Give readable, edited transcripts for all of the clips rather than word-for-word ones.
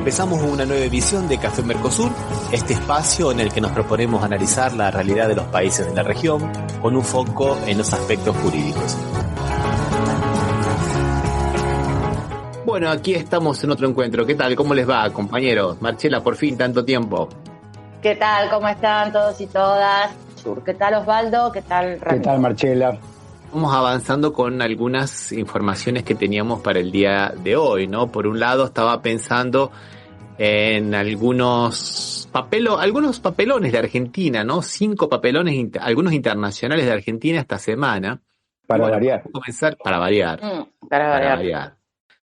Empezamos una nueva edición de Café Mercosur, este espacio en el que nos proponemos analizar la realidad de los países de la región con un foco en los aspectos jurídicos. Bueno, aquí estamos en otro encuentro. ¿Qué tal? ¿Cómo les va, compañeros? Marcela, por fin, tanto tiempo. ¿Qué tal? ¿Cómo están todos y todas? ¿Qué tal, Osvaldo? ¿Qué tal, Ramiro? ¿Qué tal, Marcela? Vamos avanzando con algunas informaciones que teníamos para el día de hoy, ¿no? Por un lado, estaba pensando en algunos papelones de Argentina, ¿no? 5 papelones, algunos internacionales de Argentina esta semana. Para variar. Para variar. Para variar.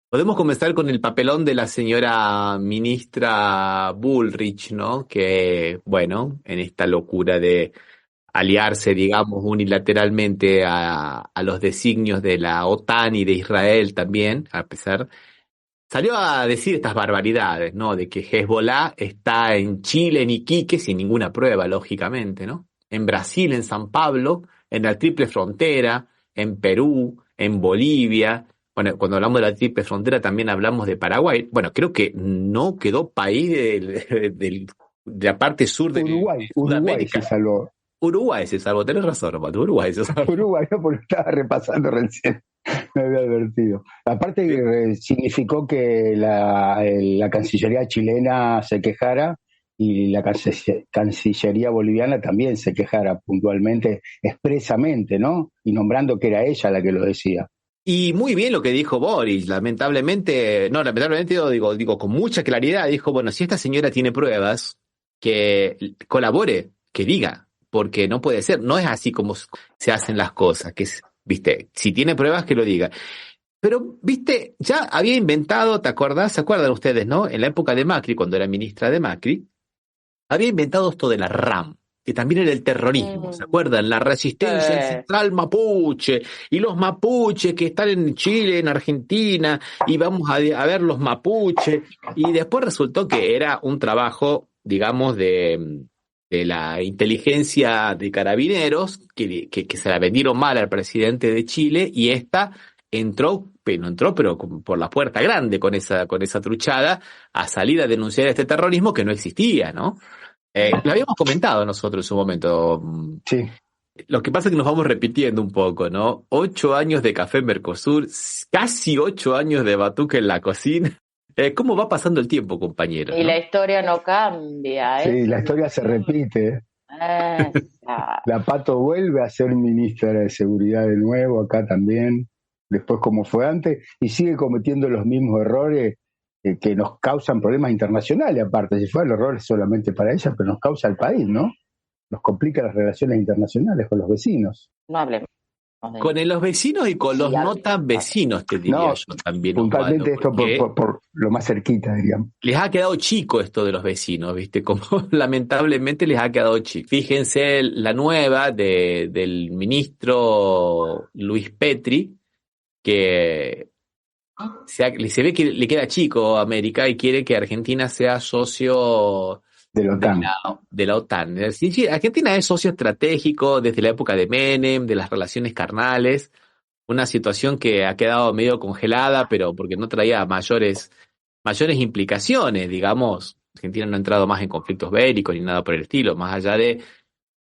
Podemos comenzar con el papelón de la señora ministra Bullrich, ¿no? Que, bueno, en esta locura de aliarse, digamos, unilateralmente a los designios de la OTAN y de Israel también, a pesar, salió a decir estas barbaridades, ¿no? De que Hezbollah está en Chile, en Iquique, sin ninguna prueba, lógicamente, ¿no? En Brasil, en San Pablo, en la Triple Frontera, en Perú, en Bolivia. Bueno, cuando hablamos de la Triple Frontera también hablamos de Paraguay. Bueno, creo que no quedó país de la parte sur de Uruguay se salvó. Uruguay se salvó, tenés razón, Pato, Uruguay se salvó. Uruguay, no, porque estaba repasando recién, me había advertido. Aparte significó que la Cancillería chilena se quejara y la Cancillería boliviana también se quejara puntualmente, expresamente, ¿no? Y nombrando que era ella la que lo decía. Y muy bien lo que dijo Boris, lamentablemente digo con mucha claridad, dijo, bueno, si esta señora tiene pruebas, que colabore, que diga. Porque no puede ser, no es así como se hacen las cosas, viste, si tiene pruebas que lo diga. Pero, viste, ya había inventado, ¿te acordás? ¿Se acuerdan ustedes, no? En la época de Macri, cuando era ministra de Macri, había inventado esto de la RAM, que también era el terrorismo, ¿se acuerdan? La resistencia ancestral mapuche, y los mapuches que están en Chile, en Argentina, y vamos a ver los mapuches, y después resultó que era un trabajo, digamos, de la inteligencia de Carabineros, que se la vendieron mal al presidente de Chile, y esta entró por la puerta grande con esa truchada, a salir a denunciar este terrorismo que no existía, ¿no? Lo habíamos comentado nosotros en su momento. Sí. Lo que pasa es que nos vamos repitiendo un poco, ¿no? 8 años de Café Mercosur, casi 8 años de Batuque en la cocina. ¿Cómo va pasando el tiempo, compañeros? Y ¿no? La historia no cambia. Sí, la historia se repite. La Pato vuelve a ser ministra de Seguridad de nuevo, acá también, después como fue antes, y sigue cometiendo los mismos errores que nos causan problemas internacionales, aparte, si fueran errores solamente para ella, pero nos causa el país, ¿no? Nos complica las relaciones internacionales con los vecinos. No hablemos. Con los vecinos y con los no tan vecinos, te diría yo también. Puntualmente esto por lo más cerquita, diríamos. Les ha quedado chico esto de los vecinos, ¿viste? Como lamentablemente les ha quedado chico. Fíjense la nueva del ministro Luis Petri, que se ve que le queda chico a América y quiere que Argentina sea socio de la OTAN. De la OTAN. Es decir, Argentina es socio estratégico desde la época de Menem, de las relaciones carnales, una situación que ha quedado medio congelada, pero porque no traía mayores implicaciones, digamos. Argentina no ha entrado más en conflictos bélicos ni nada por el estilo, más allá de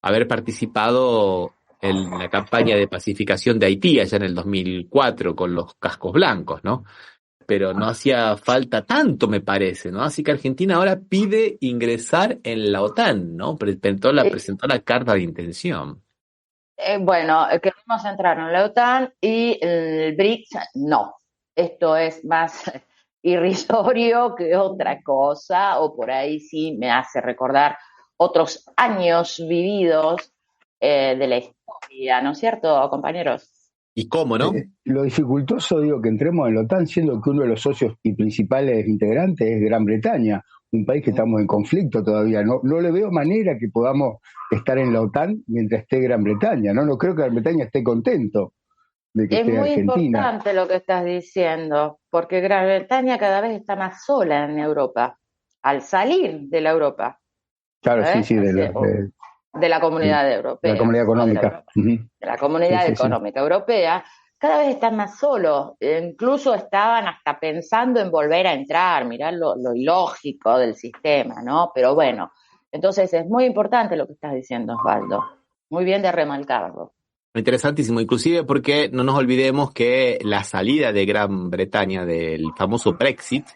haber participado en la campaña de pacificación de Haití allá en el 2004 con los cascos blancos, ¿no? Pero no hacía falta tanto, me parece, ¿no? Así que Argentina ahora pide ingresar en la OTAN, ¿no? Presentó la carta de intención. Bueno, queremos entrar en la OTAN y el BRICS no. Esto es más irrisorio que otra cosa, o por ahí sí me hace recordar otros años vividos de la historia, ¿no es cierto, compañeros? ¿Y cómo, no? Lo dificultoso, digo, que entremos en la OTAN, siendo que uno de los socios y principales integrantes es Gran Bretaña, un país que estamos en conflicto todavía. No le veo manera que podamos estar en la OTAN mientras esté Gran Bretaña, ¿no? No creo que Gran Bretaña esté contento de que esté Argentina. Es muy importante lo que estás diciendo, porque Gran Bretaña cada vez está más sola en Europa, al salir de la Europa. Claro, sí, de la comunidad europea. De la comunidad económica. De la comunidad económica europea, cada vez están más solos, incluso estaban hasta pensando en volver a entrar, mirá lo ilógico del sistema, ¿no? Pero bueno, entonces es muy importante lo que estás diciendo, Osvaldo, muy bien de remarcarlo. Interesantísimo, inclusive porque no nos olvidemos que la salida de Gran Bretaña del famoso Brexit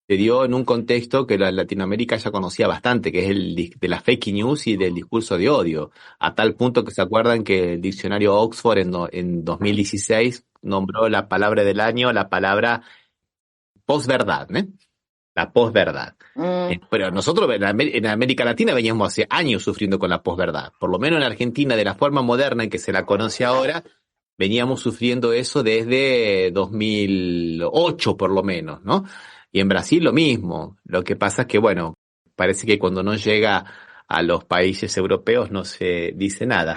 se dio en un contexto que la Latinoamérica ya conocía bastante, que es el de la fake news y del discurso de odio, a tal punto que se acuerdan que el diccionario Oxford en 2016 nombró la palabra del año, la palabra posverdad, ¿eh? La posverdad. Pero nosotros en América Latina veníamos hace años sufriendo con la posverdad. Por lo menos en Argentina, de la forma moderna en que se la conoce ahora, veníamos sufriendo eso desde 2008 por lo menos, ¿no? Y en Brasil lo mismo. Lo que pasa es que, bueno, parece que cuando no llega a los países europeos no se dice nada.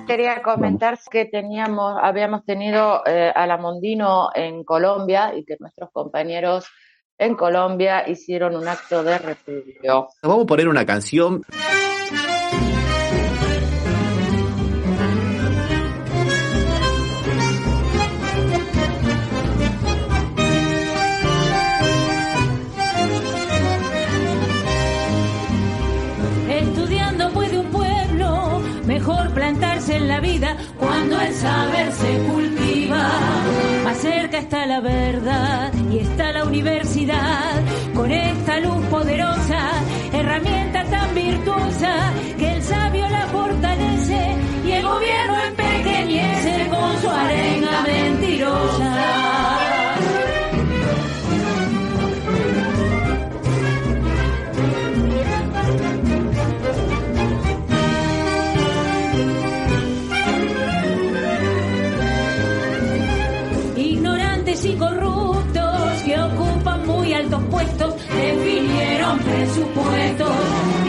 Quería comentar que habíamos tenido a la Mondino en Colombia y que nuestros compañeros en Colombia hicieron un acto de repudio. Vamos a poner una canción. Estudiando puede un pueblo mejor plantarse en la vida cuando el saber se cultiva. Más cerca está la verdad y está la universidad con esta luz poderosa, herramienta tan virtuosa que el sabio la fortalece y el gobierno empequeñece con su arenga mentirosa. Y corruptos que ocupan muy altos puestos definieron presupuestos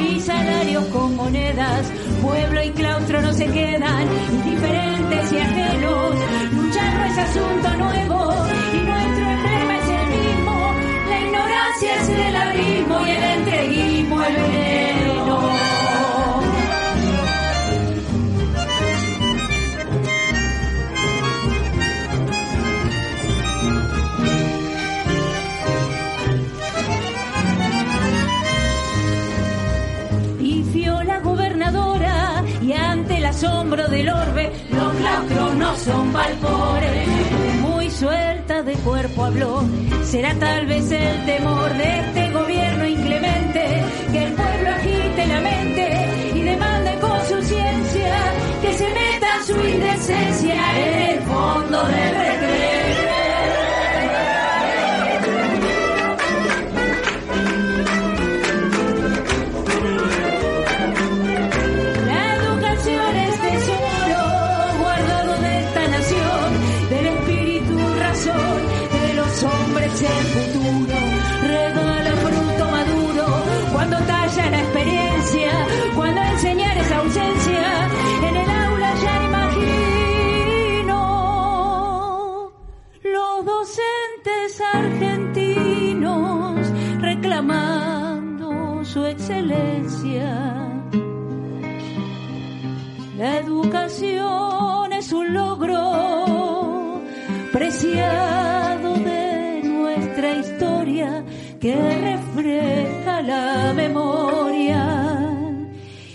y salarios con monedas. Pueblo y claustro no se quedan indiferentes y ajenos. Luchar no es asunto nuevo y nuestro emblema es el mismo. La ignorancia es el abismo y el entreguismo el veneno. Y ante el asombro del orbe, los claustros no son balcores. Muy suelta de cuerpo habló, será tal vez el temor de este gobierno inclemente, que el pueblo agite la mente y demande con su ciencia que se meta su indecencia en el fondo del recreo. El futuro regala fruto maduro cuando talla la experiencia, cuando enseñar es ausencia. En el aula ya imagino los docentes argentinos reclamando su excelencia. La educación es un logro preciado de nuestra historia que refleja la memoria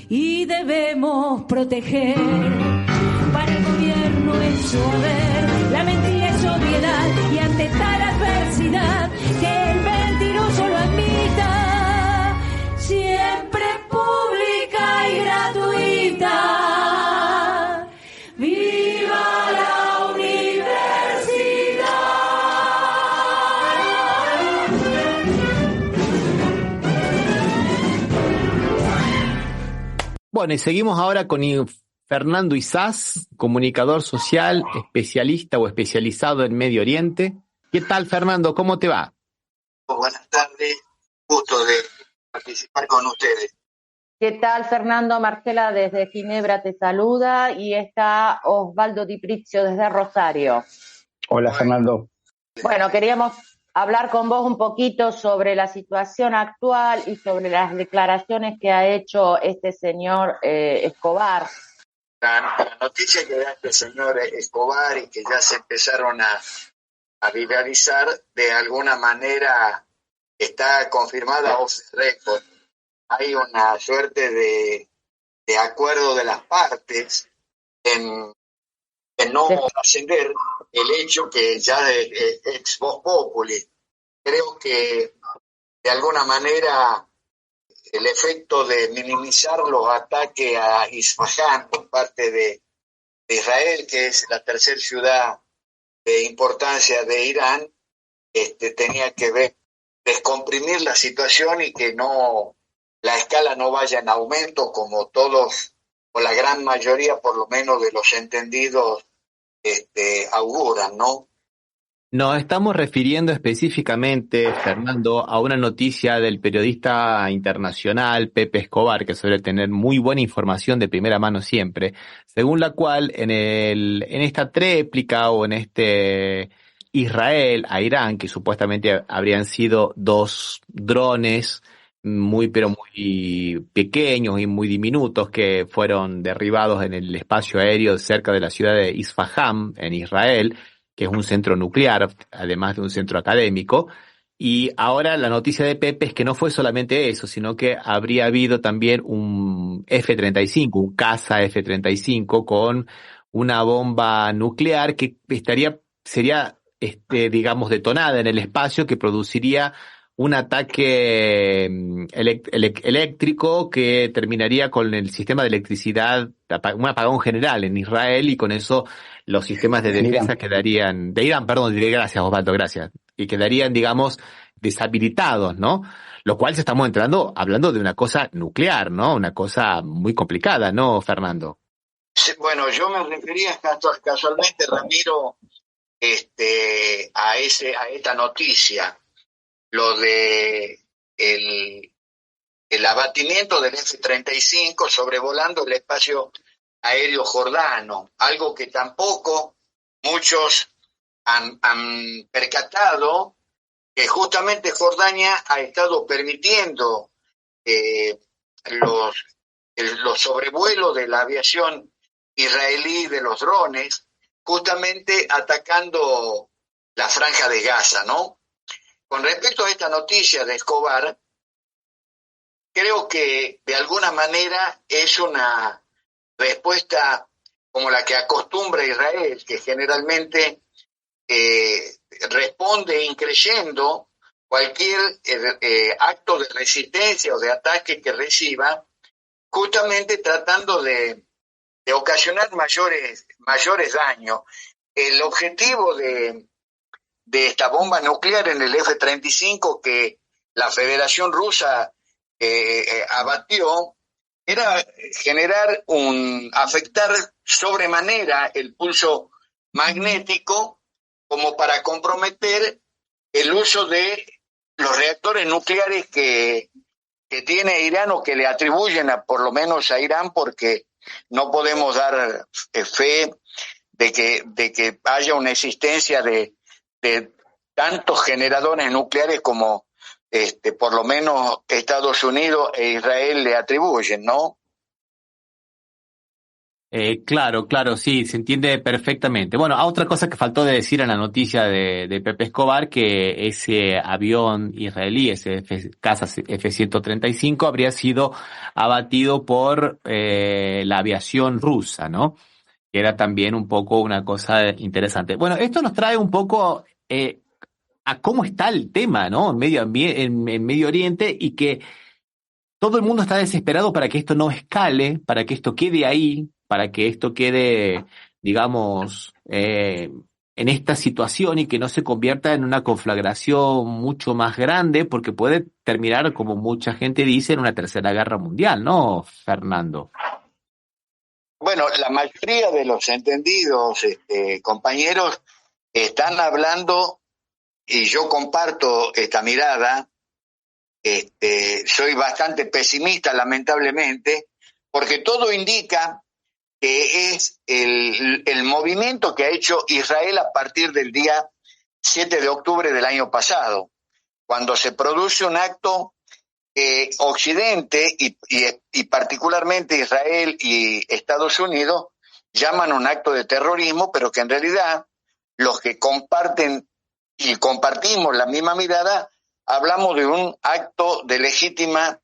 y debemos proteger. Para el gobierno es su haber, la mentira es obviedad y ante tal adversidad que el mentiroso lo admita, siempre pública y gratuita. ¡Viva la universidad! Bueno, y seguimos ahora con Fernando Izás, comunicador social, especialista o especializado en Medio Oriente. ¿Qué tal, Fernando? ¿Cómo te va? Buenas tardes, gusto de participar con ustedes. ¿Qué tal, Fernando? Marcela desde Ginebra te saluda y está Osvaldo Di Prizio desde Rosario. Hola, Fernando. Bueno, queríamos hablar con vos un poquito sobre la situación actual y sobre las declaraciones que ha hecho este señor Escobar La noticia que da este señor Escobar y que ya se empezaron a viralizar, de alguna manera está confirmada off the record. Hay una suerte de acuerdo de las partes en no trascender el hecho que ya es ex vox populi. Creo que de alguna manera el efecto de minimizar los ataques a Isfahan por parte de Israel, que es la tercera ciudad de importancia de Irán, tenía que ver descomprimir la situación y que no la escala no vaya en aumento como todos o la gran mayoría por lo menos de los entendidos auguran, ¿no? Nos estamos refiriendo específicamente, Fernando, a una noticia del periodista internacional Pepe Escobar, que suele tener muy buena información de primera mano siempre, según la cual en esta tréplica o en este Israel a Irán, que supuestamente habrían sido 2 drones pero muy pequeños y muy diminutos que fueron derribados en el espacio aéreo cerca de la ciudad de Isfahan, en Israel, que es un centro nuclear, además de un centro académico. Y ahora la noticia de Pepe es que no fue solamente eso, sino que habría habido también un F-35, un caza F-35 con una bomba nuclear que sería, digamos, detonada en el espacio, que produciría un ataque eléctrico que terminaría con el sistema de electricidad, un apagón general en Israel, y con eso los sistemas de defensa quedarían, de Irán, perdón, gracias Osvaldo, gracias, y quedarían, digamos, deshabilitados, ¿no? Lo cual se estamos hablando de una cosa nuclear, ¿no? Una cosa muy complicada, ¿no, Fernando? Sí, bueno, yo me refería casualmente, Ramiro, a esta noticia, lo de el abatimiento del F-35 sobrevolando el espacio aéreo jordano, algo que tampoco muchos han percatado, que justamente Jordania ha estado permitiendo los sobrevuelos de la aviación israelí, de los drones, justamente atacando la franja de Gaza, ¿no? Con respecto a esta noticia de Escobar, creo que de alguna manera es una respuesta como la que acostumbra Israel, que generalmente responde increyendo cualquier acto de resistencia o de ataque que reciba, justamente tratando de ocasionar mayores daños. El objetivo de esta bomba nuclear en el F-35 que la Federación Rusa abatió era afectar sobremanera el pulso magnético como para comprometer el uso de los reactores nucleares que tiene Irán o que le atribuyen por lo menos a Irán, porque no podemos dar fe de que haya una existencia de tantos generadores nucleares como por lo menos Estados Unidos e Israel le atribuyen, ¿no? Claro, sí, se entiende perfectamente. Bueno, otra cosa que faltó de decir en la noticia de Pepe Escobar, que ese avión israelí, ese caza F-135, habría sido abatido por la aviación rusa, ¿no? Que era también un poco una cosa interesante. Bueno, esto nos trae un poco a cómo está el tema, ¿no? En Medio Oriente, y que todo el mundo está desesperado para que esto no escale, para que esto quede ahí, para que esto quede, digamos, en esta situación y que no se convierta en una conflagración mucho más grande, porque puede terminar, como mucha gente dice, en una tercera guerra mundial, ¿no, Fernando? Bueno, la mayoría de los entendidos, compañeros, están hablando, y yo comparto esta mirada. Soy bastante pesimista, lamentablemente, porque todo indica que es el movimiento que ha hecho Israel a partir del día 7 de octubre del año pasado, cuando se produce un acto Occidente y particularmente Israel y Estados Unidos llaman un acto de terrorismo, pero que en realidad los que comparten y compartimos la misma mirada, hablamos de un acto de legítimo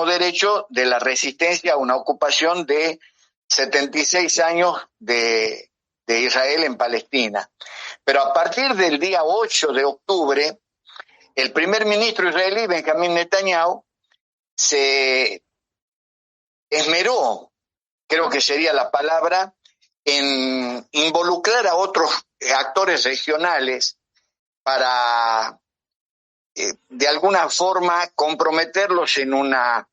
derecho de la resistencia a una ocupación de 76 años de Israel en Palestina. Pero a partir del día 8 de octubre, el primer ministro israelí, Benjamín Netanyahu, se esmeró, creo que sería la palabra, en involucrar a otros actores regionales para, de alguna forma, comprometerlos en una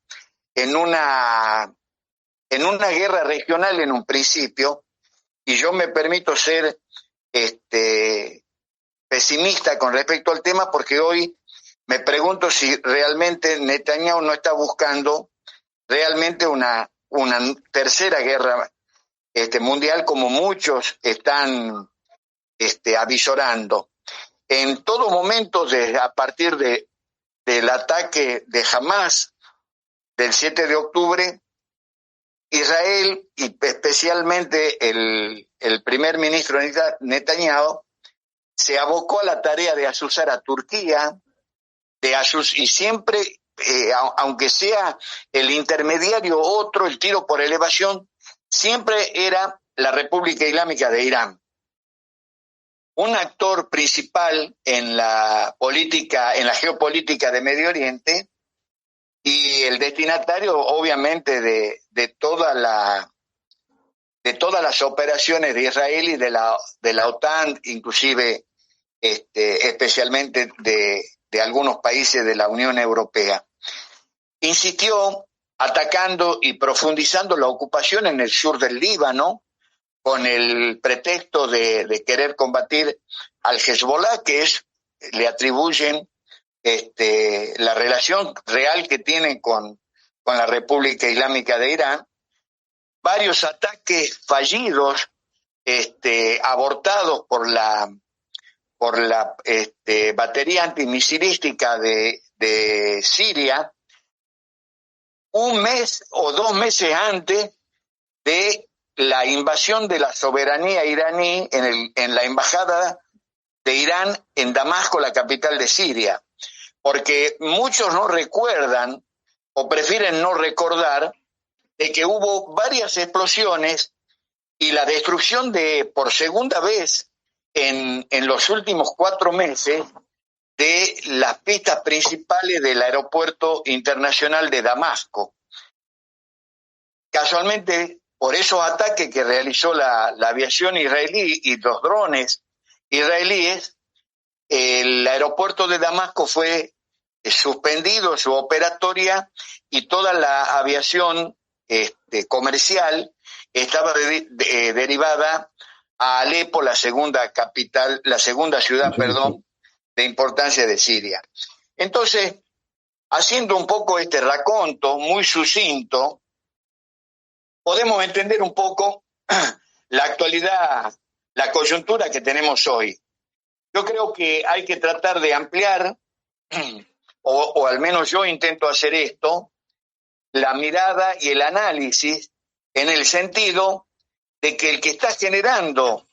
guerra regional en un principio. Y yo me permito ser pesimista con respecto al tema, porque hoy me pregunto si realmente Netanyahu no está buscando realmente una tercera guerra mundial, como muchos están avisorando. En todo momento, a partir del ataque de Hamás del 7 de octubre, Israel, y especialmente el primer ministro Netanyahu, se abocó a la tarea de azuzar a Turquía, y siempre, aunque sea el intermediario otro, el tiro por elevación, siempre era la República Islámica de Irán. Un actor principal en la geopolítica de Medio Oriente, y el destinatario, obviamente, de todas las operaciones de Israel y de la OTAN, inclusive especialmente de algunos países de la Unión Europea. Insistió atacando y profundizando la ocupación en el sur del Líbano, con el pretexto de querer combatir al Hezbollah, que le atribuyen la relación real que tienen con la República Islámica de Irán. Varios ataques fallidos, abortados por la batería antimisilística de Siria, un mes o 2 meses antes de la invasión de la soberanía iraní en la embajada de Irán en Damasco, la capital de Siria. Porque muchos no recuerdan o prefieren no recordar de que hubo varias explosiones y la destrucción por segunda vez en los últimos 4 meses de las pistas principales del aeropuerto internacional de Damasco. Casualmente, por esos ataques que realizó la aviación israelí y los drones israelíes, el aeropuerto de Damasco fue suspendido su operatoria y toda la aviación comercial estaba derivada a Alepo, la segunda ciudad, de importancia de Siria. Entonces, haciendo un poco este raconto muy sucinto, podemos entender un poco la actualidad, la coyuntura que tenemos hoy. Yo creo que hay que tratar de ampliar, o al menos yo intento hacer esto, la mirada y el análisis en el sentido de que el que está generando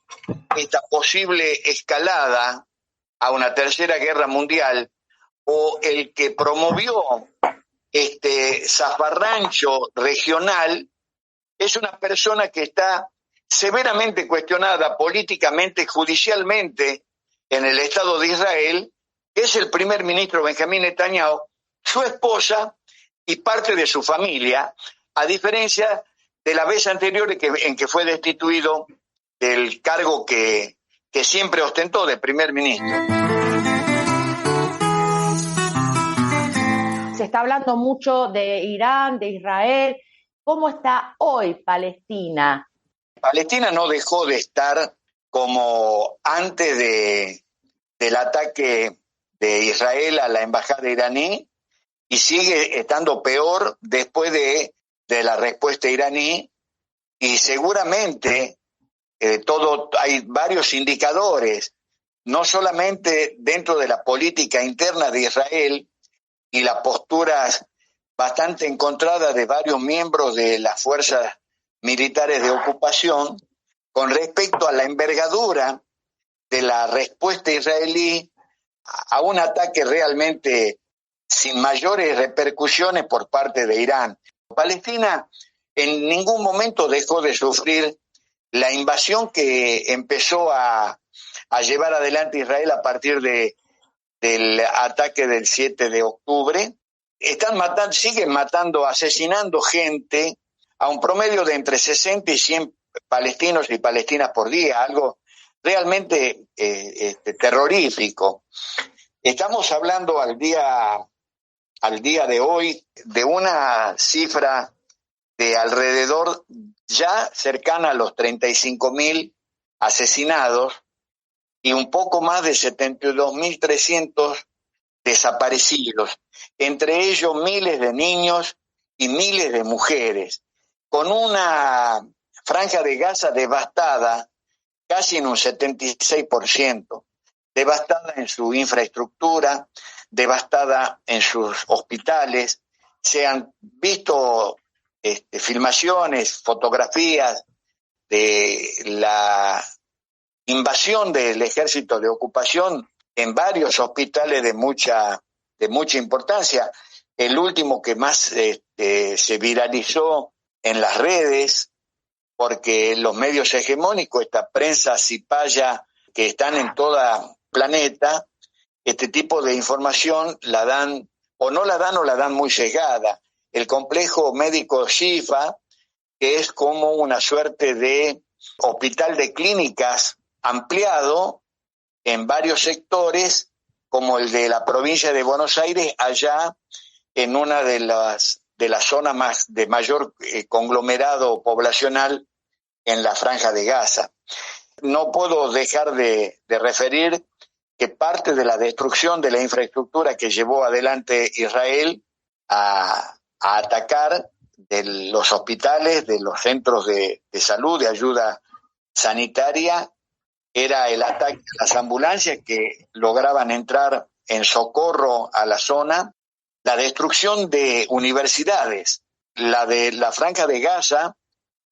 esta posible escalada a una tercera guerra mundial, o el que promovió este zafarrancho regional, es una persona que está severamente cuestionada políticamente, judicialmente en el Estado de Israel, que es el primer ministro Benjamín Netanyahu, su esposa y parte de su familia, a diferencia de la vez anterior en que fue destituido del cargo que siempre ostentó de primer ministro. Se está hablando mucho de Irán, de Israel. ¿Cómo está hoy Palestina? Palestina no dejó de estar como antes del ataque de Israel a la embajada iraní, y sigue estando peor después de la respuesta iraní, y seguramente hay varios indicadores, no solamente dentro de la política interna de Israel, y las posturas bastante encontradas de varios miembros de las fuerzas militares de ocupación con respecto a la envergadura de la respuesta israelí a un ataque realmente sin mayores repercusiones por parte de Irán. Palestina en ningún momento dejó de sufrir la invasión que empezó a llevar adelante Israel a partir del ataque del 7 de octubre. Siguen matando, asesinando gente a un promedio de entre 60 y 100 palestinos y palestinas por día, algo realmente terrorífico. Estamos hablando al día de hoy de una cifra de alrededor ya cercana a los 35.000 asesinados y un poco más de 72.300 desaparecidos, entre ellos miles de niños y miles de mujeres, con una franja de Gaza devastada casi en un 76%, devastada en su infraestructura, devastada en sus hospitales. Se han visto filmaciones, fotografías de la invasión del ejército de ocupación en varios hospitales de mucha importancia. El último que más se viralizó en las redes, porque los medios hegemónicos, esta prensa cipaya que están en todo el planeta, este tipo de información la dan o no la dan o la dan muy sesgada. El complejo médico Shifa, que es como una suerte de hospital de clínicas ampliado en varios sectores, como el de la provincia de Buenos Aires, allá en una de las zonas más de mayor conglomerado poblacional en la Franja de Gaza. No puedo dejar de referir que parte de la destrucción de la infraestructura que llevó adelante Israel a atacar de los hospitales, de los centros de salud, de ayuda sanitaria, era el ataque a las ambulancias que lograban entrar en socorro a la zona, la destrucción de universidades. La de la Franja de Gaza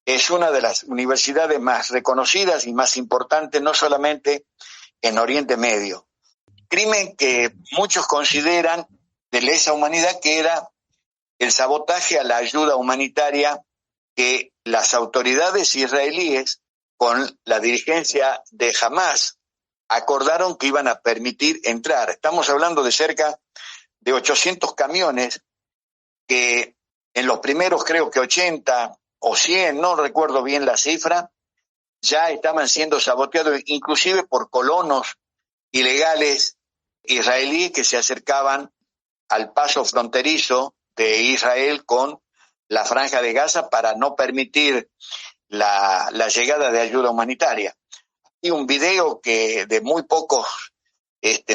es una de las universidades más reconocidas y más importantes, no solamente en Oriente Medio. Crimen que muchos consideran de lesa humanidad, que era el sabotaje a la ayuda humanitaria que las autoridades israelíes con la dirigencia de Hamas acordaron que iban a permitir entrar. Estamos hablando de cerca de 800 camiones que en los primeros creo que 80 o 100, no recuerdo bien la cifra, ya estaban siendo saboteados inclusive por colonos ilegales israelíes que se acercaban al paso fronterizo de Israel con la Franja de Gaza para no permitir la llegada de ayuda humanitaria. Y un video que de muy pocos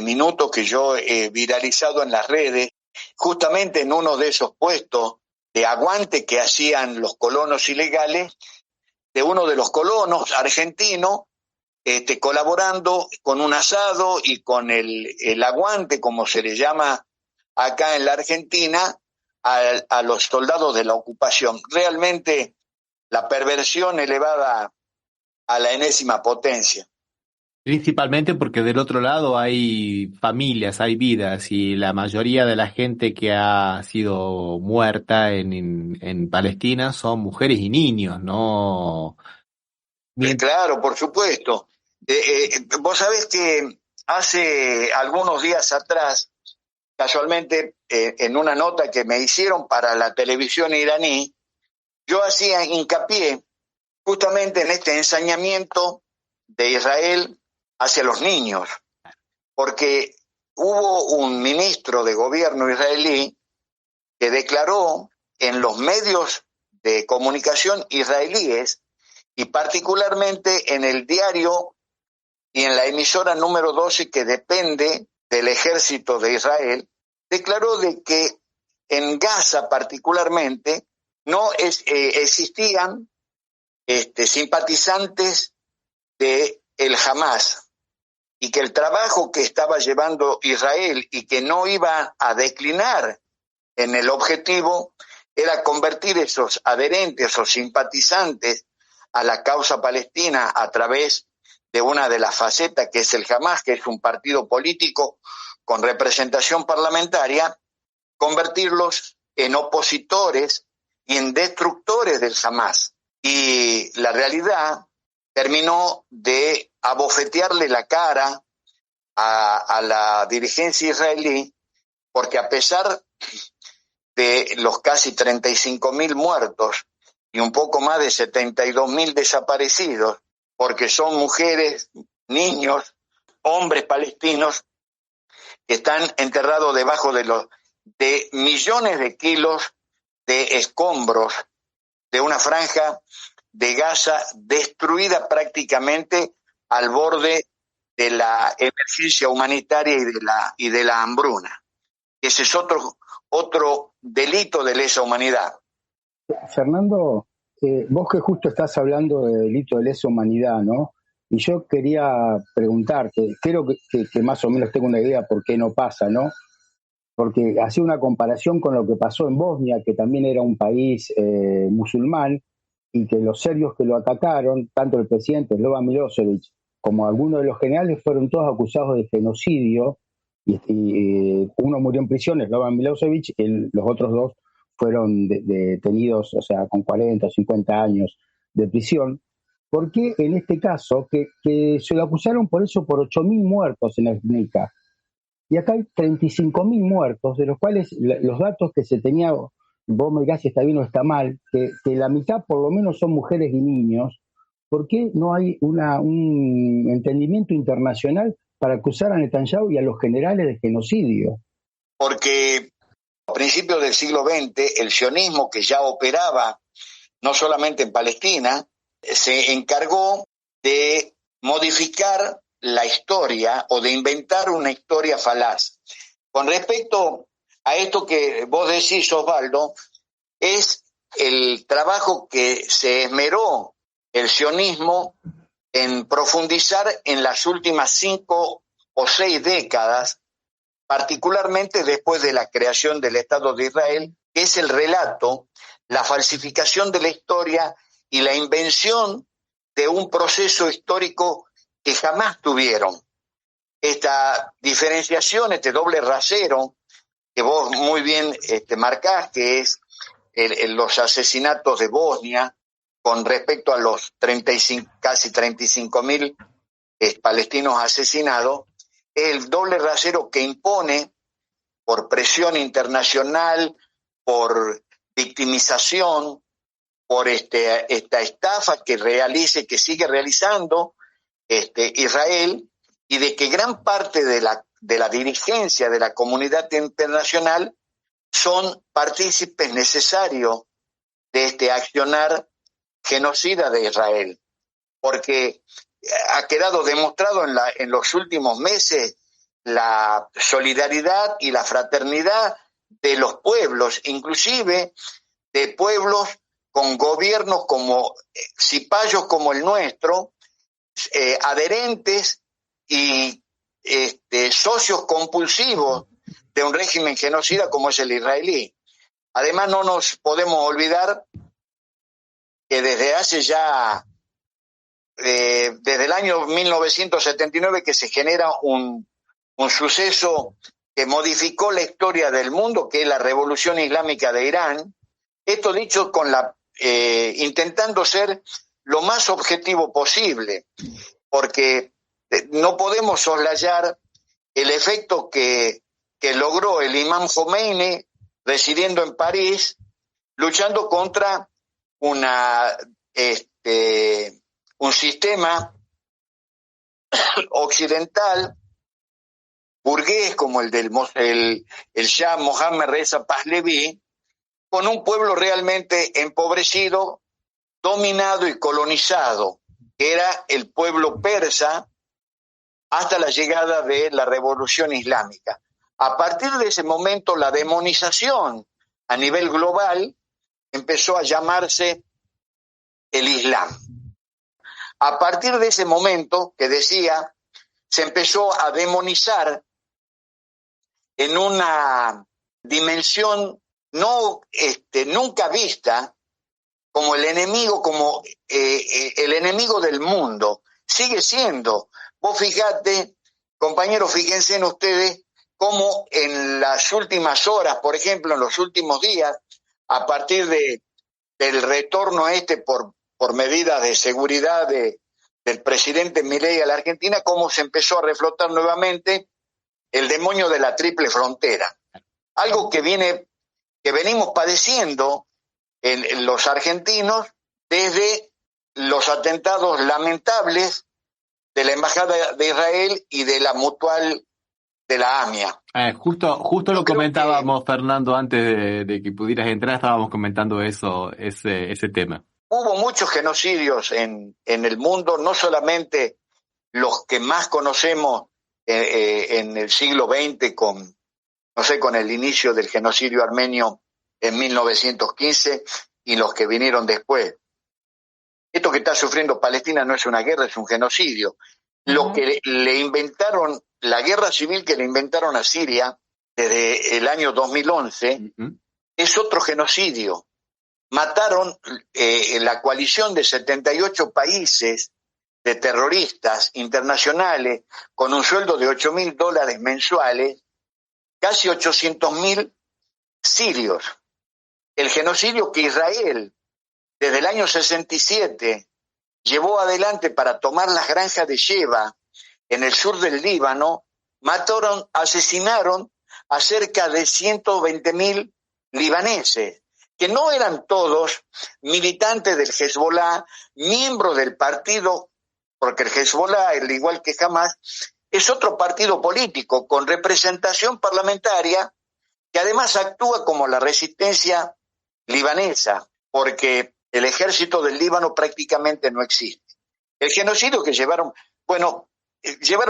minutos que yo he viralizado en las redes, justamente en uno de esos puestos de aguante que hacían los colonos ilegales, de uno de los colonos argentinos, colaborando con un asado y con el aguante, como se le llama acá en la Argentina, a los soldados de la ocupación. Realmente la perversión elevada a la enésima potencia. Principalmente porque del otro lado hay familias, hay vidas, y la mayoría de la gente que ha sido muerta en Palestina son mujeres y niños, ¿no? Claro, por supuesto. Vos sabés que hace algunos días atrás, casualmente, en una nota que me hicieron para la televisión iraní, yo hacía hincapié justamente en este ensañamiento de Israel hacia los niños, porque hubo un ministro de gobierno israelí que declaró en los medios de comunicación israelíes y particularmente en el diario y en la emisora número 12 que depende del ejército de Israel, declaró de que en Gaza particularmente no existían simpatizantes de el Hamas y que el trabajo que estaba llevando Israel y que no iba a declinar en el objetivo era convertir esos adherentes o simpatizantes a la causa palestina a través de una de las facetas que es el Hamas, que es un partido político con representación parlamentaria, convertirlos en opositores y en destructores del Hamas. Y la realidad terminó de abofetearle la cara a la dirigencia israelí, porque a pesar de los casi 35.000 muertos y un poco más de 72.000 desaparecidos, porque son mujeres, niños, hombres palestinos que están enterrados debajo de millones de kilos de escombros de una franja de Gaza destruida prácticamente al borde de la emergencia humanitaria y de la hambruna. Ese es otro delito de lesa humanidad. Fernando, vos que justo estás hablando de delito de lesa humanidad, ¿no? Y yo quería preguntarte, creo que más o menos tengo una idea por qué no pasa, ¿no? Porque hacía una comparación con lo que pasó en Bosnia, que también era un país musulmán, y que los serbios que lo atacaron, tanto el presidente Slobodan Milošević como algunos de los generales, fueron todos acusados de genocidio, y uno murió en prisión, Slobodan Milošević, y los otros dos fueron detenidos, o sea, con 40 o 50 años de prisión. ¿Por qué en este caso, que se lo acusaron por eso, por 8.000 muertos en Srebrenica? Y acá hay 35.000 muertos, de los cuales los datos que se tenía, vos me dirás si está bien o está mal, que la mitad por lo menos son mujeres y niños. ¿Por qué no hay un entendimiento internacional para acusar a Netanyahu y a los generales de genocidio? Porque a principios del siglo XX, el sionismo, que ya operaba no solamente en Palestina, se encargó de modificar la historia o de inventar una historia falaz. Con respecto a esto que vos decís, Osvaldo, es el trabajo que se esmeró el sionismo en profundizar en las últimas 5 o 6 décadas, particularmente después de la creación del Estado de Israel, que es el relato, la falsificación de la historia y la invención de un proceso histórico que jamás tuvieron. Esta diferenciación, este doble rasero que vos muy bien marcás, que es los asesinatos de Bosnia con respecto a los casi 35.000 palestinos asesinados, el doble rasero que impone por presión internacional, por victimización, por esta estafa que sigue realizando Israel, y de que gran parte de la dirigencia de la comunidad internacional son partícipes necesarios de este accionar genocida de Israel, porque ha quedado demostrado en los últimos meses la solidaridad y la fraternidad de los pueblos, inclusive de pueblos con gobiernos como cipayos como el nuestro, adherentes y socios compulsivos de un régimen genocida como es el israelí. Además, no nos podemos olvidar que desde hace ya, desde el año 1979, que se genera un suceso que modificó la historia del mundo, que es la Revolución Islámica de Irán. Esto dicho intentando ser lo más objetivo posible, porque no podemos soslayar el efecto que logró el imam Khomeini residiendo en París, luchando contra un sistema occidental burgués como el del el Shah Mohammad Reza Pahlavi, con un pueblo realmente empobrecido, dominado y colonizado, que era el pueblo persa, hasta la llegada de la Revolución Islámica. A partir de ese momento, la demonización a nivel global empezó a llamarse el Islam. A partir de ese momento, que decía, se empezó a demonizar en una dimensión nunca vista como el enemigo, el enemigo del mundo. Sigue siendo. Vos fíjate, compañeros, fíjense en ustedes cómo en las últimas horas, por ejemplo, en los últimos días, a partir del retorno por medidas de seguridad del presidente Milei a la Argentina, cómo se empezó a reflotar nuevamente el demonio de la triple frontera. Algo que venimos padeciendo en los argentinos desde los atentados lamentables de la Embajada de Israel y de la Mutual de la AMIA. Justo lo comentábamos, Fernando, antes de que pudieras entrar, estábamos comentando ese tema. Hubo muchos genocidios en el mundo, no solamente los que más conocemos en el siglo XX con el inicio del genocidio armenio en 1915 y los que vinieron después. Esto que está sufriendo Palestina no es una guerra, es un genocidio. Lo que le inventaron, la guerra civil que le inventaron a Siria desde el año 2011, es otro genocidio. Mataron la coalición de 78 países de terroristas internacionales con un sueldo de $8.000 mensuales, casi 800.000 sirios. El genocidio que Israel desde el año 67 llevó adelante para tomar las granjas de Sheba en el sur del Líbano, asesinaron a cerca de 120.000 libaneses, que no eran todos militantes del Hezbollah, miembros del partido, porque el Hezbollah, al igual que Hamas, es otro partido político con representación parlamentaria que además actúa como la resistencia libanesa, porque el ejército del Líbano prácticamente no existe. El genocidio que llevaron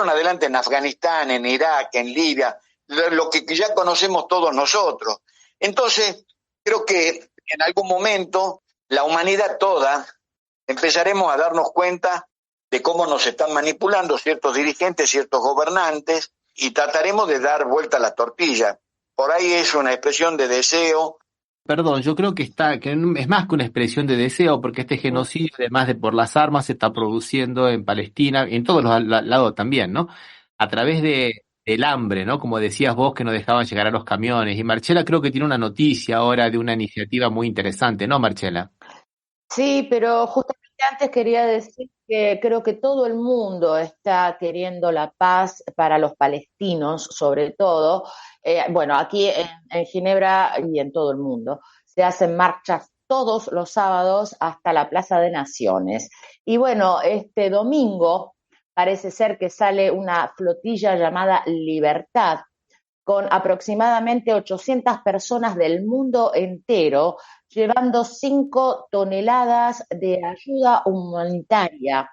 adelante en Afganistán, en Irak, en Libia, lo que ya conocemos todos nosotros. Entonces, creo que en algún momento la humanidad toda empezaremos a darnos cuenta de cómo nos están manipulando ciertos dirigentes, ciertos gobernantes, y trataremos de dar vuelta a la tortilla. Por ahí es una expresión de deseo. Perdón, yo creo que es más que una expresión de deseo, porque este genocidio, además de por las armas, se está produciendo en Palestina y en todos los lados también, ¿no? A través del hambre, ¿no? Como decías vos, que no dejaban llegar a los camiones. Y Marcela creo que tiene una noticia ahora de una iniciativa muy interesante, ¿no, Marcela? Sí, pero justamente antes quería decir que creo que todo el mundo está queriendo la paz para los palestinos, sobre todo. Aquí en Ginebra y en todo el mundo se hacen marchas todos los sábados hasta la Plaza de Naciones. Y bueno, este domingo parece ser que sale una flotilla llamada Libertad, con aproximadamente 800 personas del mundo entero, llevando 5 toneladas de ayuda humanitaria.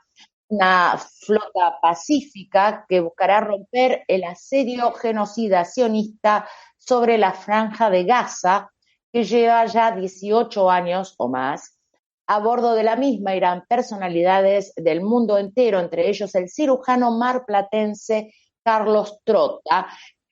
Una flota pacífica que buscará romper el asedio genocida sionista sobre la Franja de Gaza, que lleva ya 18 años o más. A bordo de la misma irán personalidades del mundo entero, entre ellos el cirujano marplatense Carlos Trota,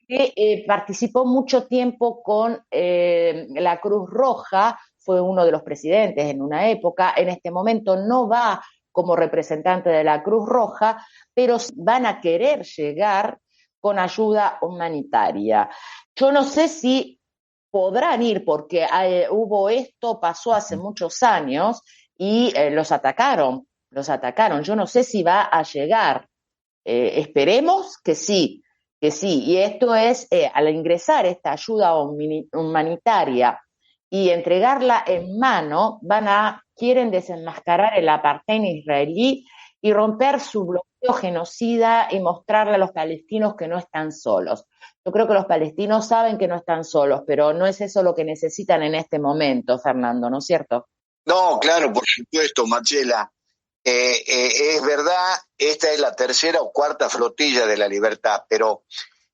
que participó mucho tiempo con la Cruz Roja, fue uno de los presidentes en una época, en este momento no va como representante de la Cruz Roja, pero van a querer llegar con ayuda humanitaria. Yo no sé si podrán ir, porque pasó hace muchos años y los atacaron. Yo no sé si va a llegar. Esperemos que sí. Y esto es, al ingresar esta ayuda humanitaria y entregarla en mano, quieren desenmascarar el apartheid israelí y romper su bloqueo genocida y mostrarle a los palestinos que no están solos. Yo creo que los palestinos saben que no están solos, pero no es eso lo que necesitan en este momento, Fernando, ¿no es cierto? No, claro, por supuesto, Marcela. Es verdad, esta es la tercera o cuarta flotilla de la Libertad, pero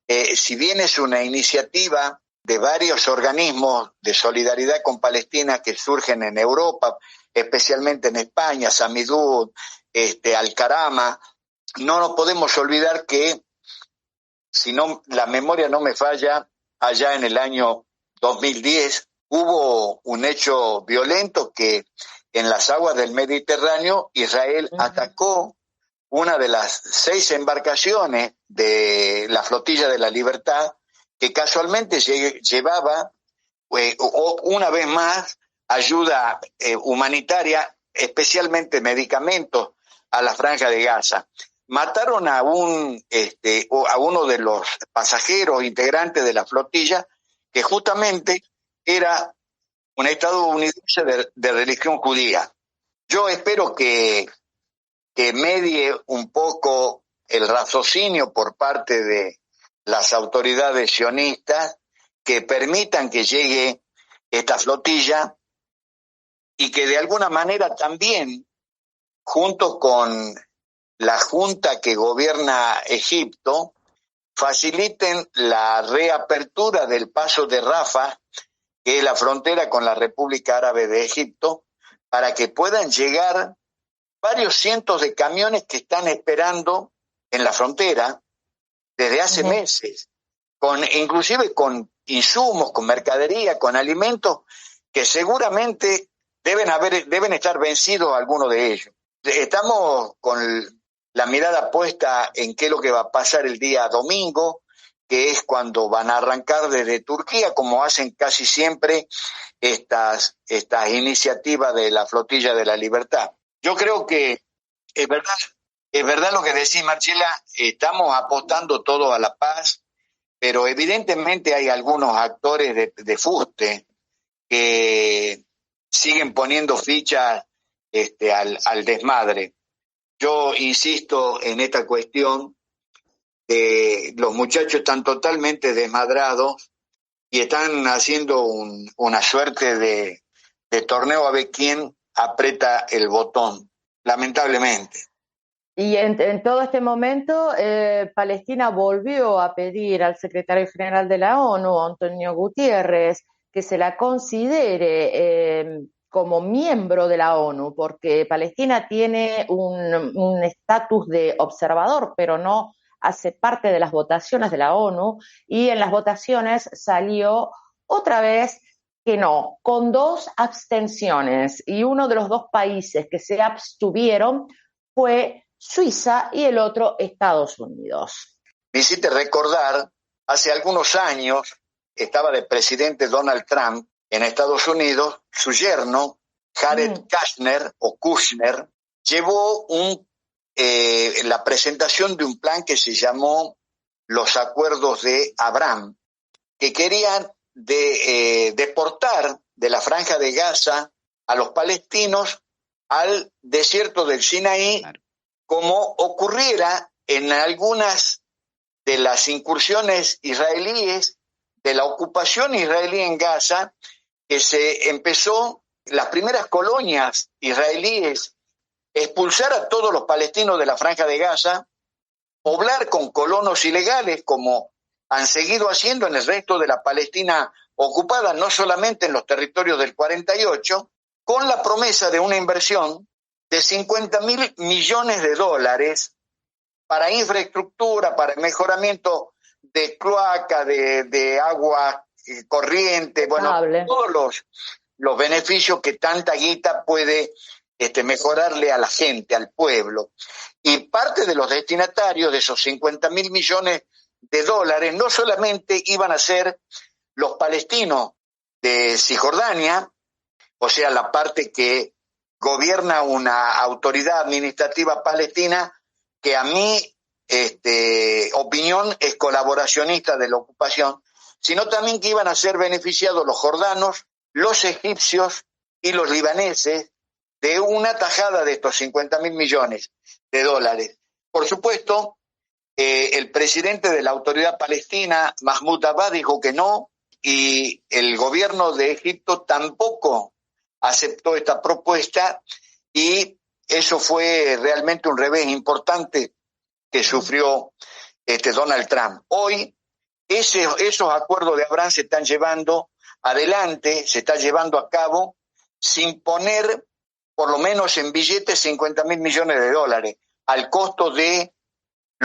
si bien es una iniciativa de varios organismos de solidaridad con Palestina que surgen en Europa, especialmente en España, Samidud, Al-Karama, no nos podemos olvidar que, si no la memoria no me falla, allá en el año 2010 hubo un hecho violento que en las aguas del Mediterráneo Israel atacó una de las 6 embarcaciones de la Flotilla de la Libertad, que casualmente llevaba una vez más ayuda humanitaria, especialmente medicamentos, a la Franja de Gaza. Mataron a uno de los pasajeros integrantes de la flotilla, que justamente era un estadounidense de religión judía. Yo espero que medie un poco el raciocinio por parte de las autoridades sionistas, que permitan que llegue esta flotilla y que de alguna manera también, junto con la junta que gobierna Egipto, faciliten la reapertura del paso de Rafah, que es la frontera con la República Árabe de Egipto, para que puedan llegar varios cientos de camiones que están esperando en la frontera desde hace meses, inclusive con insumos, con mercadería, con alimentos, que seguramente deben estar vencidos algunos de ellos. Estamos con la mirada puesta en qué es lo que va a pasar el día domingo, que es cuando van a arrancar desde Turquía, como hacen casi siempre estas iniciativas de la Flotilla de la Libertad. Yo creo que es verdad lo que decís, Marcela, estamos apostando todo a la paz, pero evidentemente hay algunos actores de fuste que siguen poniendo fichas al desmadre. Yo insisto en esta cuestión de los muchachos están totalmente desmadrados y están haciendo una suerte de torneo a ver quién aprieta el botón, lamentablemente. Y en todo este momento, Palestina volvió a pedir al secretario general de la ONU, Antonio Gutiérrez, que se la considere como miembro de la ONU, porque Palestina tiene un estatus de observador, pero no hace parte de las votaciones de la ONU, y en las votaciones salió otra vez que no, con 2 abstenciones, y uno de los 2 países que se abstuvieron fue Suiza y el otro Estados Unidos. Me hiciste recordar, hace algunos años estaba de presidente Donald Trump en Estados Unidos, su yerno, Jared Kushner, llevó la presentación de un plan que se llamó los Acuerdos de Abraham, que querían deportar de la Franja de Gaza a los palestinos al desierto del Sinaí, como ocurriera en algunas de las incursiones israelíes, de la ocupación israelí en Gaza, que se empezó, las primeras colonias israelíes, expulsar a todos los palestinos de la Franja de Gaza, poblar con colonos ilegales, como han seguido haciendo en el resto de la Palestina ocupada, no solamente en los territorios del 48, con la promesa de una inversión de $50.000 millones para infraestructura, para el mejoramiento de cloaca, de agua corriente, todos los beneficios que tanta guita puede mejorarle a la gente, al pueblo. Y parte de los destinatarios de esos $50.000 millones no solamente iban a ser los palestinos de Cisjordania, o sea, la parte que gobierna una autoridad administrativa palestina que a mi opinión es colaboracionista de la ocupación, sino también que iban a ser beneficiados los jordanos, los egipcios y los libaneses de una tajada de estos $50.000 millones. Por supuesto, el presidente de la autoridad palestina, Mahmoud Abbas, dijo que no, y el gobierno de Egipto tampoco aceptó esta propuesta, y eso fue realmente un revés importante que sufrió Donald Trump. Hoy esos acuerdos de Abraham se están llevando adelante, se está llevando a cabo sin poner, por lo menos en billetes, $50.000 millones, al costo de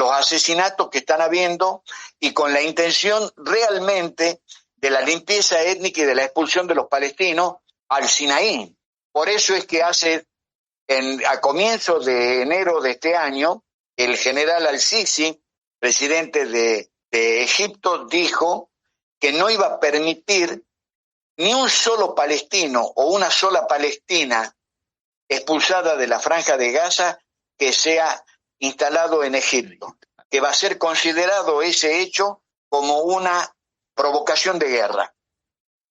los asesinatos que están habiendo y con la intención realmente de la limpieza étnica y de la expulsión de los palestinos al Sinaí. Por eso es que a comienzos de enero de este año, el general al-Sisi, presidente de Egipto, dijo que no iba a permitir ni un solo palestino o una sola palestina expulsada de la Franja de Gaza que sea instalado en Egipto, que va a ser considerado ese hecho como una provocación de guerra.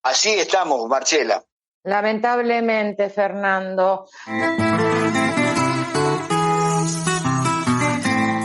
Así estamos, Marcela. Lamentablemente, Fernando.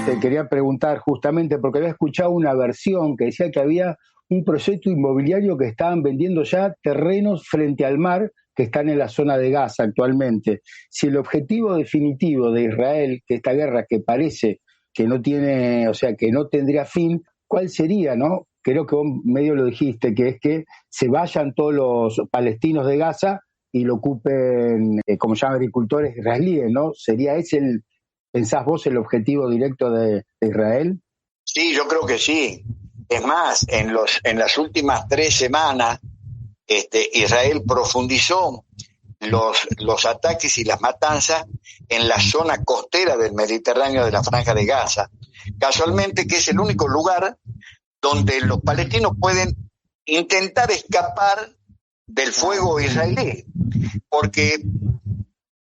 Te quería preguntar justamente, porque había escuchado una versión que decía que había un proyecto inmobiliario que estaban vendiendo ya terrenos frente al mar que están en la zona de Gaza actualmente. Si el objetivo definitivo de Israel, que esta guerra que parece que no tiene, o sea, que no tendría fin, ¿cuál sería, no? Creo que vos medio lo dijiste, que es que se vayan todos los palestinos de Gaza y lo ocupen, como llaman agricultores israelíes, ¿no? ¿Sería ese pensás vos, el objetivo directo de Israel? Sí, yo creo que sí. Es más, en las últimas 3 semanas, Israel profundizó los ataques y las matanzas en la zona costera del Mediterráneo de la Franja de Gaza. Casualmente que es el único lugar donde los palestinos pueden intentar escapar del fuego israelí. Porque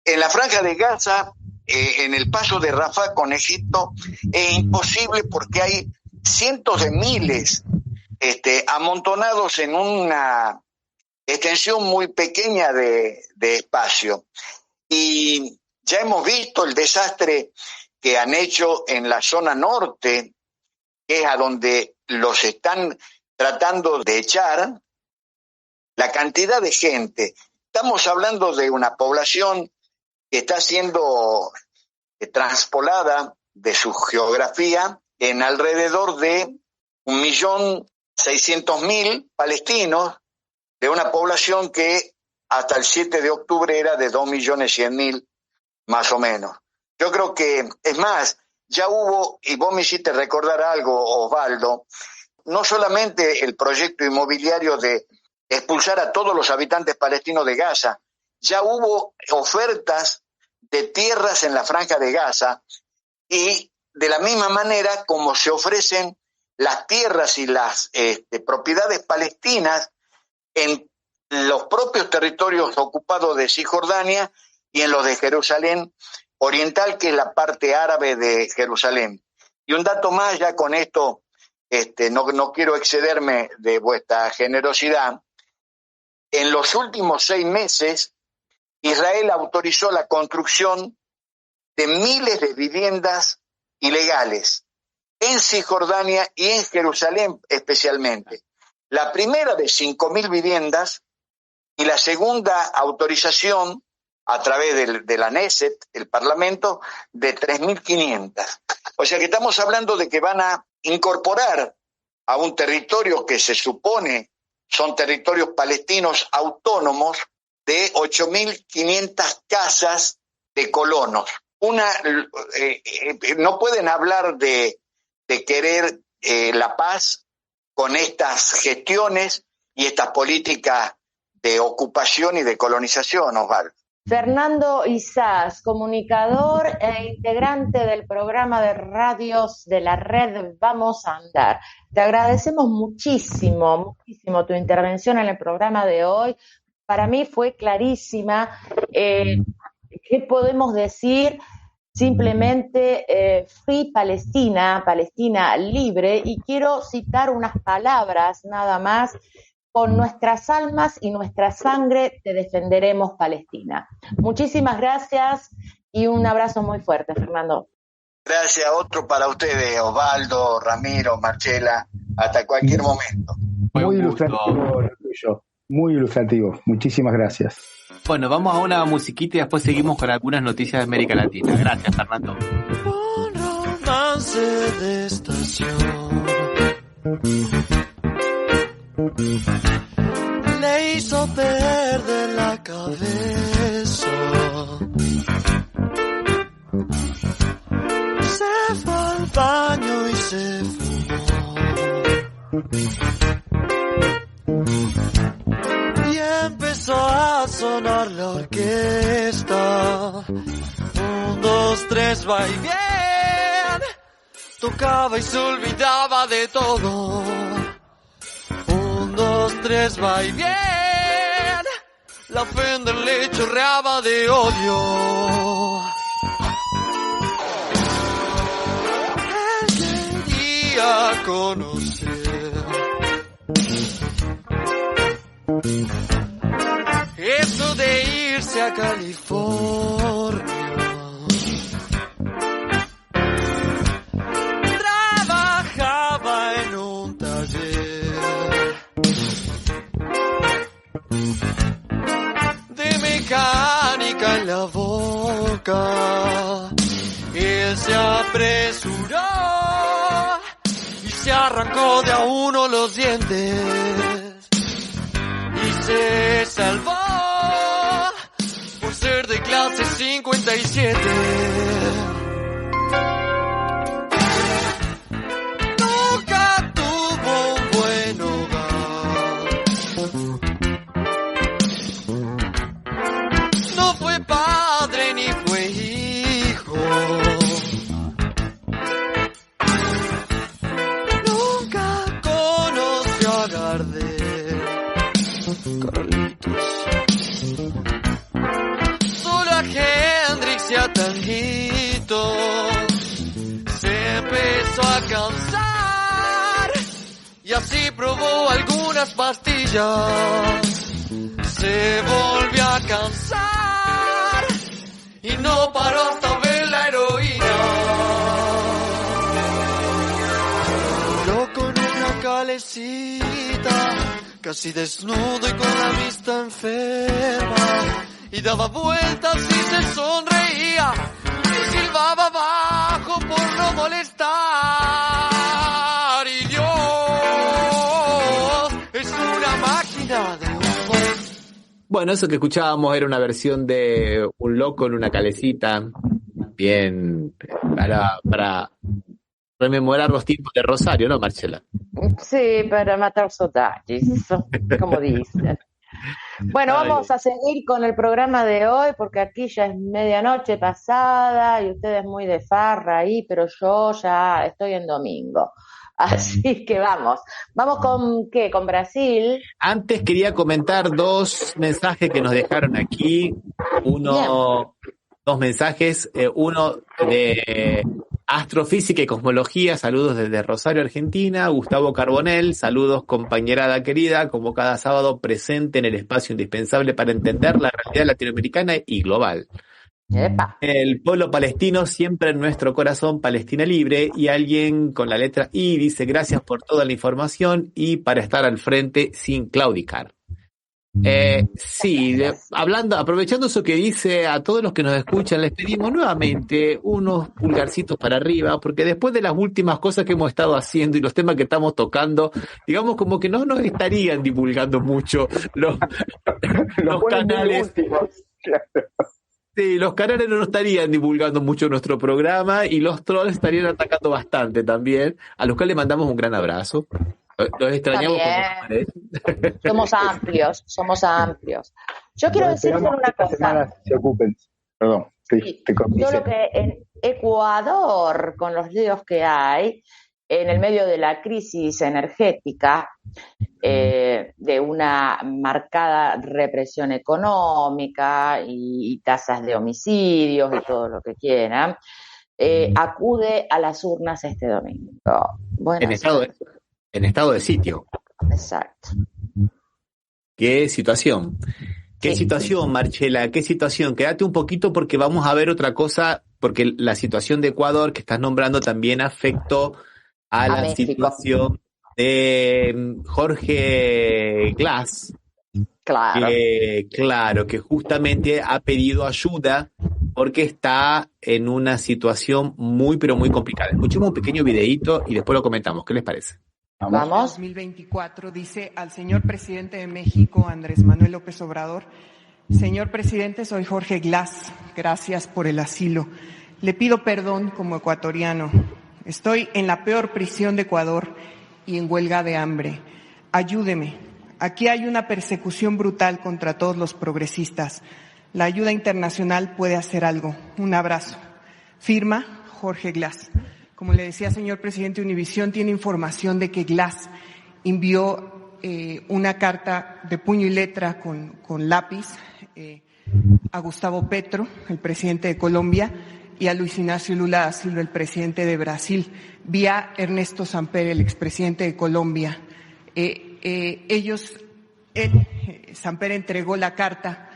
en la Franja de Gaza, en el paso de Rafah con Egipto, es imposible porque hay cientos de miles amontonados en una extensión muy pequeña de espacio. Y ya hemos visto el desastre que han hecho en la zona norte, que es a donde los están tratando de echar, la cantidad de gente. Estamos hablando de una población que está siendo traspolada de su geografía en alrededor de 1.600.000 palestinos, de una población que hasta el 7 de octubre era de 2.100.000 más o menos. Yo creo que, es más, ya hubo, y vos me hiciste recordar algo, Osvaldo, no solamente el proyecto inmobiliario de expulsar a todos los habitantes palestinos de Gaza, ya hubo ofertas de tierras en la Franja de Gaza y de la misma manera como se ofrecen las tierras y las propiedades palestinas en los propios territorios ocupados de Cisjordania y en los de Jerusalén Oriental, que es la parte árabe de Jerusalén. Y un dato más, ya con esto no quiero excederme de vuestra generosidad. En los últimos 6 meses, Israel autorizó la construcción de miles de viviendas ilegales en Cisjordania y en Jerusalén especialmente. La primera de 5.000 viviendas y la segunda autorización a través de la Knesset, el Parlamento, de 3.500. O sea que estamos hablando de que van a incorporar a un territorio que se supone son territorios palestinos autónomos de 8.500 casas de colonos. No pueden hablar de querer la paz con estas gestiones y estas políticas de ocupación y de colonización, Osvaldo. Fernando Izás, comunicador e integrante del programa de radios de la red Vamos a Andar. Te agradecemos muchísimo tu intervención en el programa de hoy. Para mí fue clarísima. ¿Qué podemos decir? Simplemente Free Palestina, Palestina libre, y quiero citar unas palabras nada más. Con nuestras almas y nuestra sangre te defenderemos, Palestina. Muchísimas gracias y un abrazo muy fuerte, Fernando. Gracias, otro para ustedes, Osvaldo, Ramiro, Marcela, hasta cualquier momento. Muy ilustrativo lo tuyo, muy ilustrativo. Muchísimas gracias. Bueno, vamos a una musiquita y después seguimos con algunas noticias de América Latina. Gracias, Fernando. Un romance de estación le hizo perder la cabeza. Se fue al baño se fumó. Y empezó a sonar la orquesta. 1, 2, 3, va y bien. Tocaba y se olvidaba de todo. 1, 2, 3, va y bien. La Fender le chorreaba de odio. Él quería conocer eso de irse a California. Trabajaba en un taller de mecánica en la boca. Él se apresuró y se arrancó de a uno los dientes y se salvó por ser de clase 57. Nunca tuvo un buen hogar. No fue padre ni fue hijo. Nunca conoció a Gardel. Carlitos. Solo a Hendrix y a Tanguito. Se empezó a cansar y así probó algunas pastillas. Se volvió a cansar y no paró hasta ver la heroína. Loco en una calecita, casi desnudo y con la vista enferma, y daba vueltas y se sonreía y silbaba bajo por no molestar. Y Dios es una máquina de humor. Bueno, eso que escuchábamos era una versión de Un loco en una calecita, bien para rememorar los tiempos de Rosario, ¿no, Marcela? Sí, para matar saudades, como dicen. Bueno, vamos a seguir con el programa de hoy porque aquí ya es medianoche pasada y ustedes muy de farra ahí, pero yo ya estoy en domingo. Así que vamos con ¿qué? Con Brasil. Antes quería comentar 2 mensajes que nos dejaron aquí. Dos mensajes, uno de Astrofísica y Cosmología, saludos desde Rosario, Argentina. Gustavo Carbonell, saludos compañerada querida, como cada sábado presente en el espacio indispensable para entender la realidad latinoamericana y global. Epa. El pueblo palestino siempre en nuestro corazón, Palestina libre. Y alguien con la letra I dice gracias por toda la información y para estar al frente sin claudicar. Sí, aprovechando eso que dice, a todos los que nos escuchan les pedimos nuevamente unos pulgarcitos para arriba, porque después de las últimas cosas que hemos estado haciendo y los temas que estamos tocando, digamos como que no nos estarían divulgando mucho los canales. Sí, los canales no nos estarían divulgando mucho nuestro programa y los trolls estarían atacando bastante también, a los cuales le mandamos un gran abrazo. Los extrañamos. Somos amplios. Yo quiero decir una cosa. Se ocupen. Perdón, sí, yo lo que en Ecuador, con los líos que hay, en el medio de la crisis energética, de una marcada represión económica y tasas de homicidios y todo lo que quieran, acude a las urnas este domingo. Bueno, en estado de sitio. Exacto. Qué situación. Qué Sí. situación, Marcela, qué situación. Quédate un poquito porque vamos a ver otra cosa, porque la situación de Ecuador que estás nombrando también afectó a la México. situación de Jorge Glass, Claro. que justamente ha pedido ayuda porque está en una situación muy, pero muy complicada. Escuchemos un pequeño videíto y después lo comentamos. ¿Qué les parece? Vamos. 2024 dice al señor presidente de México, Andrés Manuel López Obrador: señor presidente, soy Jorge Glass, gracias por el asilo. Le pido perdón como ecuatoriano. Estoy en la peor prisión de Ecuador y en huelga de hambre. Ayúdeme. Aquí hay una persecución brutal contra todos los progresistas. La ayuda internacional puede hacer algo. Un abrazo. Firma Jorge Glass. Como le decía, señor presidente, Univisión tiene información de que Glass envió una carta de puño y letra con lápiz a Gustavo Petro, el presidente de Colombia, y a Luis Ignacio Lula da Silva, el presidente de Brasil, vía Ernesto Samper, el expresidente de Colombia. Samper entregó la carta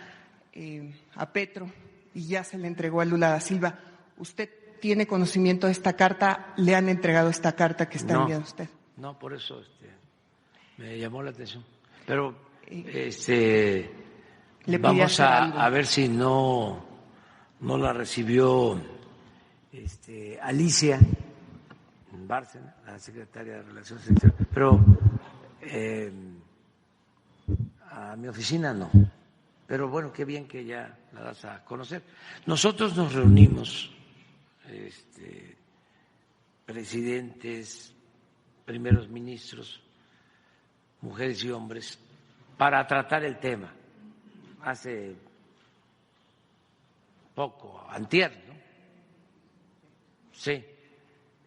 a Petro y ya se le entregó a Lula da Silva. ¿Usted tiene conocimiento de esta carta? ¿Le han entregado esta carta que está enviando usted? No, por eso me llamó la atención. Pero vamos a ver si no la recibió Alicia Bárcena, la secretaria de Relaciones Exteriores, pero a mi oficina no. Pero bueno, qué bien que ya la das a conocer. Nosotros nos reunimos, presidentes, primeros ministros, mujeres y hombres, para tratar el tema. Hace poco, antier, ¿no? Sí,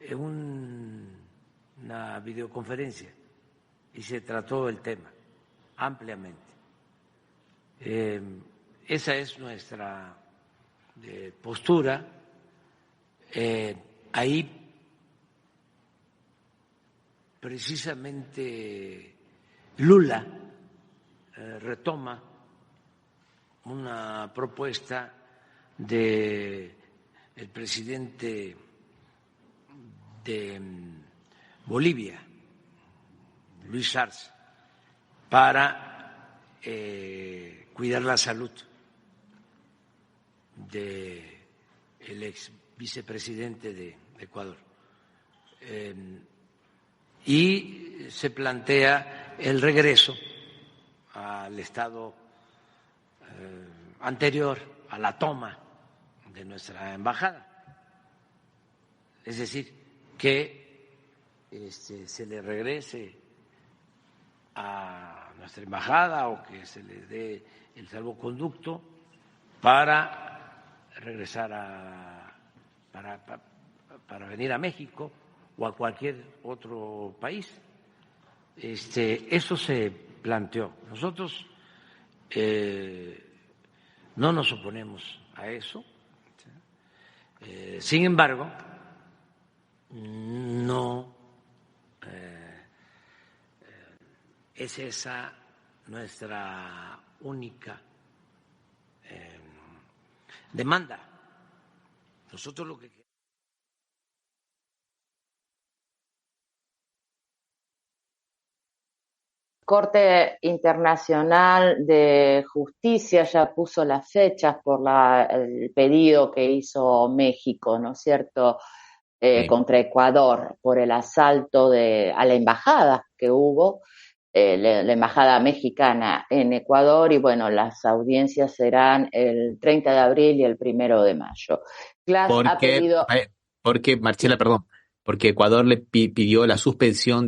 en una videoconferencia, y se trató el tema ampliamente. Esa es nuestra postura. Ahí precisamente Lula retoma una propuesta del presidente de Bolivia, Luis Arce, para cuidar la salud del ex vicepresidente de Ecuador. Y se plantea el regreso al estado anterior a la toma de nuestra embajada. Es decir, que se le regrese a nuestra embajada o que se le dé el salvoconducto para regresar para venir a México o a cualquier otro país. Eso se planteó. Nosotros no nos oponemos a eso. Sin embargo, no es esa nuestra única demanda. Nosotros lo que Corte Internacional de Justicia ya puso las fechas por el pedido que hizo México, ¿no es cierto?, contra Ecuador por el asalto a la embajada que hubo, la embajada mexicana en Ecuador, y bueno, las audiencias serán el 30 de abril y el 1 de mayo. Glass ha pedido... Porque, Marcela, perdón, porque Ecuador le pidió la suspensión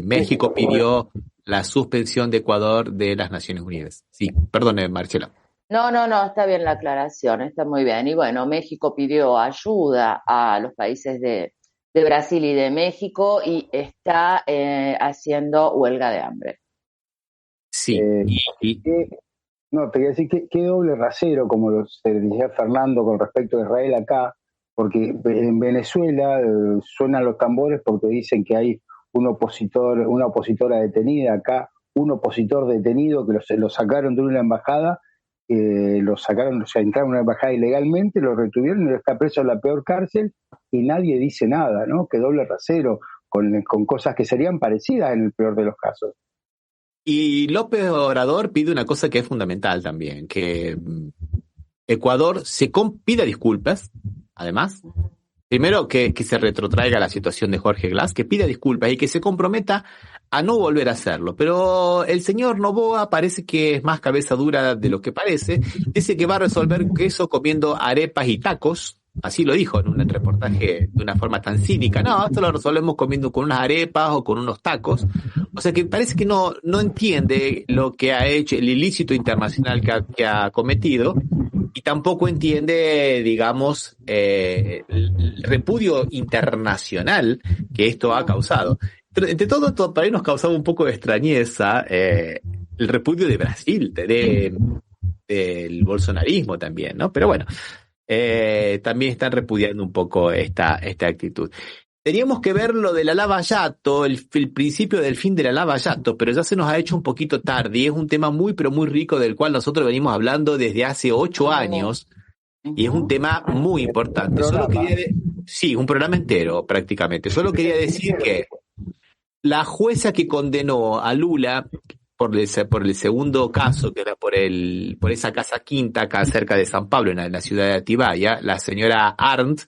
México pidió la suspensión de Ecuador de las Naciones Unidas. Sí, perdone, Marcela. No, está bien la aclaración, está muy bien. Y bueno, México pidió ayuda a los países de Brasil y de México y está haciendo huelga de hambre. Sí. No, te quería decir qué doble rasero, como se decía Fernando con respecto a Israel acá, porque en Venezuela suenan los tambores porque dicen que hay una opositora detenida acá, un opositor detenido que lo sacaron de una embajada, entraron a una embajada ilegalmente, lo retuvieron y lo está preso en la peor cárcel y nadie dice nada, ¿no? Qué doble rasero, con cosas que serían parecidas en el peor de los casos. Y López Obrador pide una cosa que es fundamental también, que Ecuador pida disculpas, además. Primero, que se retrotraiga la situación de Jorge Glass, que pida disculpas y que se comprometa a no volver a hacerlo. Pero el señor Noboa parece que es más cabeza dura de lo que parece. Dice que va a resolver eso comiendo arepas y tacos Así lo dijo en un reportaje de una forma tan cínica. No, esto lo resolvemos comiendo con unas arepas o con unos tacos. O sea que parece que no entiende lo que ha hecho, el ilícito internacional que ha cometido, y tampoco entiende, digamos, el repudio internacional que esto ha causado. Entre todo, para mí nos causaba un poco de extrañeza el repudio de Brasil, del bolsonarismo también, ¿no? Pero bueno, también están repudiando un poco esta actitud. Teníamos que ver lo de la Lava Jato, el principio del fin de la Lava Jato, pero ya se nos ha hecho un poquito tarde y es un tema muy, pero muy rico del cual nosotros venimos hablando desde hace 8 años y es un tema muy importante. Sí, un programa entero prácticamente. Solo quería decir que la jueza que condenó a Lula por el segundo caso, que era por esa casa quinta acá cerca de San Pablo, en la ciudad de Atibaia, la señora Arndt,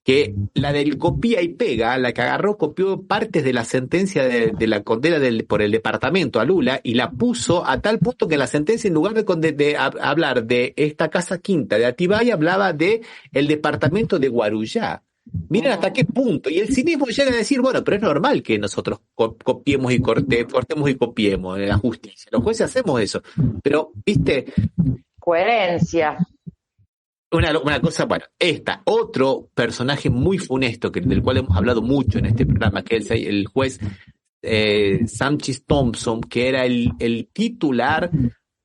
que la del copia y pega, la que agarró, copió partes de la sentencia de la condena por el departamento a Lula y la puso a tal punto que la sentencia, en lugar de hablar de esta casa quinta de Atibaia, hablaba de el departamento de Guarujá. Miren hasta qué punto. Y el cinismo llega a decir, bueno, pero es normal que nosotros copiemos y cortemos y copiemos en la justicia. Los jueces hacemos eso. Pero, ¿viste? Coherencia. Una cosa, bueno, otro personaje muy funesto del cual hemos hablado mucho en este programa, que es el juez Sanchis Thompson, que era el titular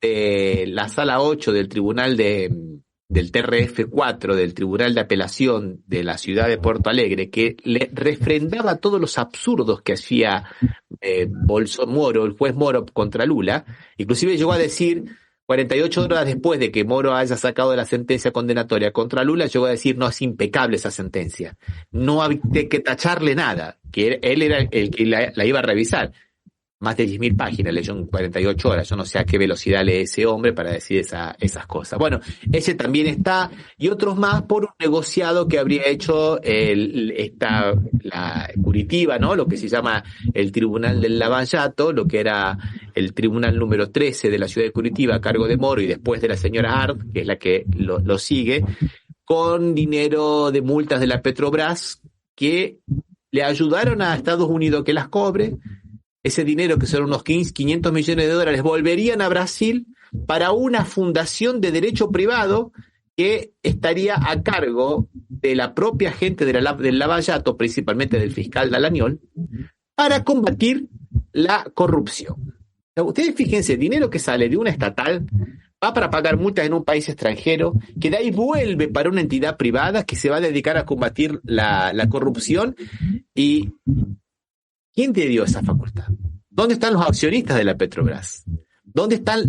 de la Sala 8 del Tribunal del TRF4, del Tribunal de Apelación de la ciudad de Porto Alegre, que le refrendaba todos los absurdos que hacía el juez Moro contra Lula. Inclusive llegó a decir, 48 horas después de que Moro haya sacado la sentencia condenatoria contra Lula, llegó a decir, no, es impecable esa sentencia. No hay que tacharle nada, que él era el que la iba a revisar. Más de 10.000 páginas leyó en 48 horas. Yo no sé a qué velocidad lee ese hombre para decir esas cosas. Bueno, ese también está, y otros más por un negociado que habría hecho la Curitiba, ¿no? Lo que se llama el Tribunal del Lava Jato, lo que era el Tribunal número 13 de la ciudad de Curitiba, a cargo de Moro, y después de la señora Arndt, que es la que lo sigue, con dinero de multas de la Petrobras, que le ayudaron a Estados Unidos que las cobre. Ese dinero, que son unos 500 millones de dólares, volverían a Brasil para una fundación de derecho privado que estaría a cargo de la propia gente del Lava Jato, principalmente del fiscal Dalañol, para combatir la corrupción. Ustedes fíjense, dinero que sale de una estatal va para pagar multas en un país extranjero, que de ahí vuelve para una entidad privada que se va a dedicar a combatir la corrupción. Y ¿quién te dio esa facultad? ¿Dónde están los accionistas de la Petrobras? ¿Dónde están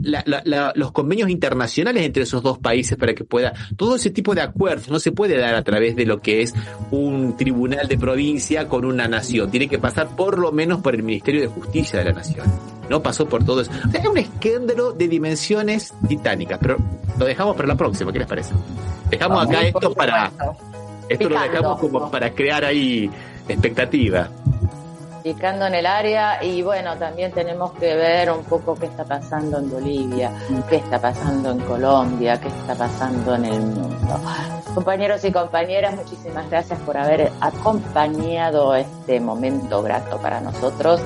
los convenios internacionales entre esos dos países para que pueda? Todo ese tipo de acuerdos no se puede dar a través de lo que es un tribunal de provincia con una nación. Tiene que pasar por lo menos por el Ministerio de Justicia de la Nación. No pasó por todo eso. O sea, es un escándalo de dimensiones titánicas, pero lo dejamos para la próxima. ¿Qué les parece? Dejamos acá esto lo dejamos como para crear ahí expectativa. Picando en el área, y bueno, también tenemos que ver un poco qué está pasando en Bolivia, qué está pasando en Colombia, qué está pasando en el mundo. Compañeros y compañeras, muchísimas gracias por haber acompañado este momento grato para nosotros.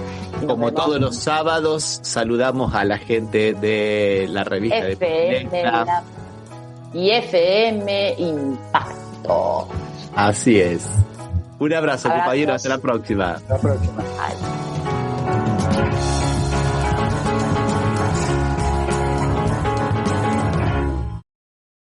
Como todos los sábados, saludamos a la gente de la revista FM y FM Impacto. Así es. Un abrazo, compañeros. Hasta la próxima. Hasta la próxima. Bye.